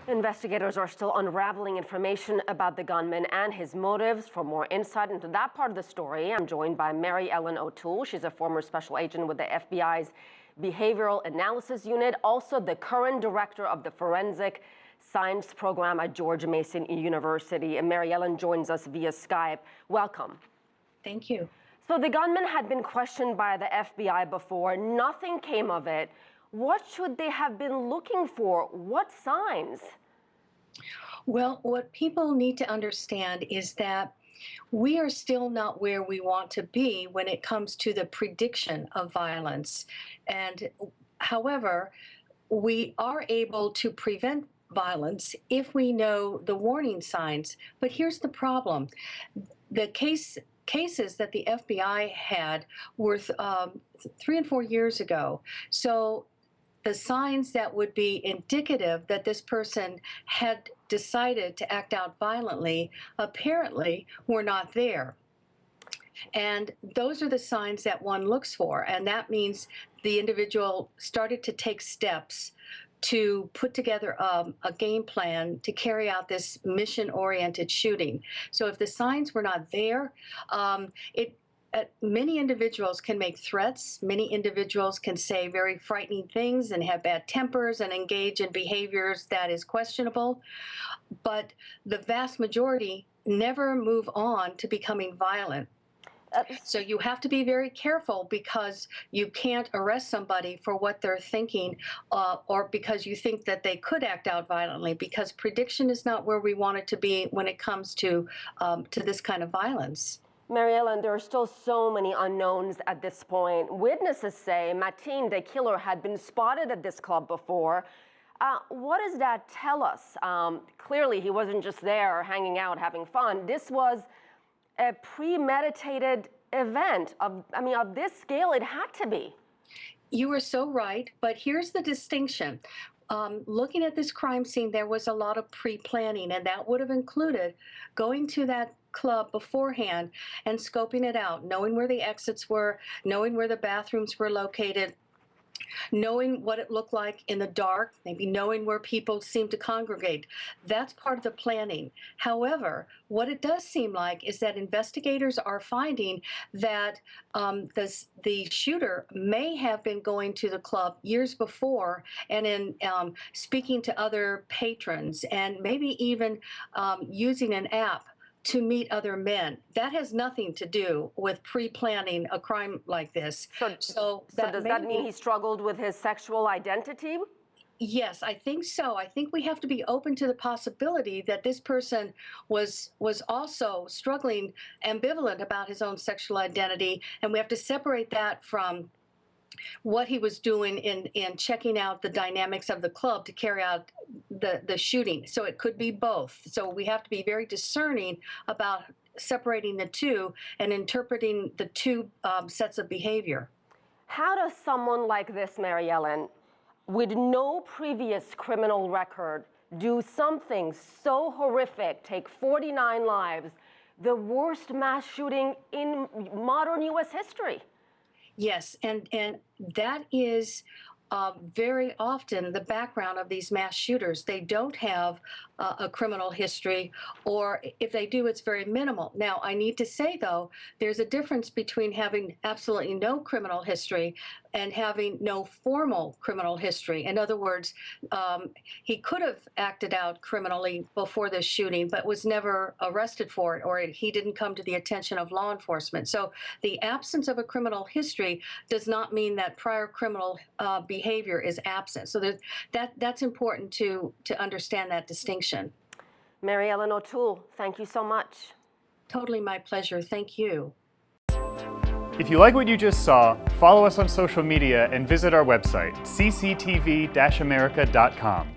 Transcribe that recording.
Investigators are still unraveling information about the gunman and his motives. For more insight into that part of the story, I'm joined by Mary Ellen O'Toole. She's a former special agent with the FBI's Behavioral Analysis Unit, also the current director of the Forensic Science Program at George Mason University. And Mary Ellen joins us via Skype. Welcome. Thank you. So the gunman had been questioned by the FBI before. Nothing came of it. What should they have been looking for? What signs? Well, what people need to understand is that we are still not where we want to be when it comes to the prediction of violence. And however, we are able to prevent violence if we know the warning signs. But here's the problem. The cases that the FBI had were 3 and 4 years ago. So the signs that would be indicative that this person had decided to act out violently apparently were not there. And those are the signs that one looks for. And that means the individual started to take steps to put together a game plan to carry out this mission-oriented shooting. So if the signs were not there, many individuals can make threats. Many individuals can say very frightening things and have bad tempers and engage in behaviors that is questionable. But the vast majority never move on to becoming violent. So you have to be very careful because you can't arrest somebody for what they're thinking or because you think that they could act out violently, because prediction is not where we want it to be when it comes to this kind of violence. Mary Ellen, there are still so many unknowns at this point. Witnesses say Mateen, the killer, had been spotted at this club before. What does that tell us? Clearly, he wasn't just there hanging out, having fun. This was a premeditated event of this scale. It had to be. You are so right, but here's the distinction. Looking at this crime scene, there was a lot of pre-planning, and that would have included going to that club beforehand and scoping it out, knowing where the exits were, knowing where the bathrooms were located, knowing what it looked like in the dark, maybe knowing where people seem to congregate. That's part of the planning. However, what it does seem like is that investigators are finding that the shooter may have been going to the club years before and in speaking to other patrons and maybe even using an app to meet other men. That has nothing to do with pre-planning a crime like this. So does that mean he struggled with his sexual identity? Yes, I think so. I think we have to be open to the possibility that this person was also struggling, ambivalent about his own sexual identity, and we have to separate that from what he was doing in checking out the dynamics of the club to carry out the shooting. So it could be both. So we have to be very discerning about separating the two and interpreting the two sets of behavior. How does someone like this, Mary Ellen, with no previous criminal record, do something so horrific, take 49 lives, the worst mass shooting in modern U.S. history? Yes, and that is very often the background of these mass shooters. They don't have a criminal history, or if they do, it's very minimal. Now, I need to say, though, there's a difference between having absolutely no criminal history and having no formal criminal history. In other words, he could have acted out criminally before this shooting, but was never arrested for it, or he didn't come to the attention of law enforcement. So the absence of a criminal history does not mean that prior criminal behavior is absent. So that's important to understand that distinction. Mary Ellen O'Toole, thank you so much. Totally my pleasure. Thank you. If you like what you just saw, follow us on social media and visit our website, CCTV-America.com.